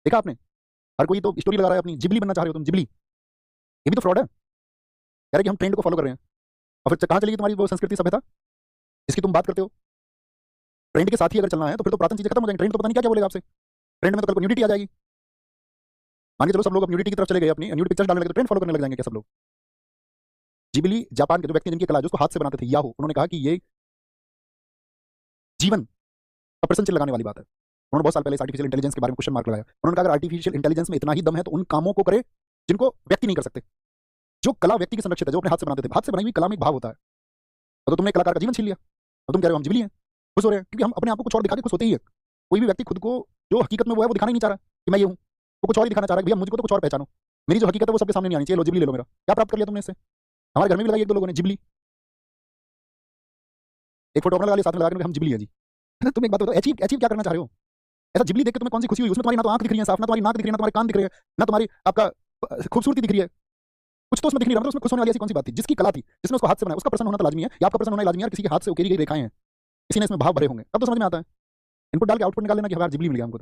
देखा आपने? हर कोई तो स्टोरी लगा रहा है अपनी, जिबली बनना चाह रहे हो तुम, जिबली। ये भी तो फ्रॉड है। कह रहे कि हम ट्रेंड को फॉलो कर रहे हैं, और फिर कहाँ चलेगी तुम्हारी वो संस्कृति सभ्यता जिसकी तुम बात करते हो? ट्रेंड के साथ ही अगर चलना है तो फिर तो पुरातन चीजें खत्म हो जाएंगी। ट्रेंड तो पता नहीं क्या क्या बोलेगा आपसे। ट्रेंड में तो कल को न्यूडिटी आ जाएगी। मान के चलो सब लोग अब न्यूडिटी की तरफ चले गए, अपनी न्यूड पिक्चर्स डालने लगे, तो ट्रेंड फॉलो करने लग जाएंगे क्या सब लोग? जिबली जापान के जो व्यक्ति जिनकी कला है, जो उसको हाथ से बनाते थे, याहू, उन्होंने कहा कि ये जीवन का प्रश्न चिन्ह लगाने वाली बात है। उन्होंने बहुत साल पहले आर्टिफिशियल इंटेलिजेंस के बारे में क्वेश्चन मार्क लगाया। उन्होंने कहा अगर आर्टिफिशियल इंटेलिजेंस में इतना ही दम है तो उन कामों को करे जिनको व्यक्ति नहीं कर सकते। जो कला व्यक्ति की संरक्षित है, जो अपने हाथ से बनाते थे, हाथ से बनाई हुई कला में एक भाव होता है। तो तुमने कलाकार का जीवन छीन लिया और तुम कह रहे हो हम जिबली हैं, खुश हो रहे हैं, क्योंकि हम अपने आप को कुछ और दिखा के खुश होते ही है। कोई भी व्यक्ति खुद को जो हकीकत में वो है वो दिखाना ही नहीं चाह रहा कि मैं ये हूँ। वो कुछ और ही दिखाना चाह रहा है कि भैया मुझको तो कुछ और पहचानो, मेरी जो हकीकत है वो सबके सामने नहीं आनी चाहिए। लो जिबली ले लो, मेरा क्या प्राप्त कर लिया तुमने इससे? हमारे घर में भी लगाई एक दो लोगों ने जिबली, एक फोटो अपना लगा लिया, साथ में लगा के हम जिबली है जी। तुम एक बात बताओ, अचीव अचीव क्या करना चाह रहे हो? ऐसा जिबली देख के तुम्हें कौन सी खुशी हुई? उसमें तुम्हारी ना तो आंख दिख रही है साफ, ना तुम्हारी नाक दिख रही है, ना तुम्हारे कान दिख रहे हैं, ना तुम्हारी आपका खूबसूरती दिख रही है। कुछ तो उसमें दिख नहीं रहा, मतलब उसमें खुश होने वाली ऐसी कौन सी बात थी? जिसकी कला थी, जिसने उसको हाथ से बनाया, उसका प्रसन्न होना तो लाजमी है, या आपका प्रसन्न होना लाजमी है? किसी के हाथ से उकेरी गई रेखाएं हैं, किसी ने इसमें भाव भरे होंगे, तब तो समझ में आता है। इनपुट डाल के आउटपुट निकाल लेना कि हमारा जिबली मिल गया हमको तो।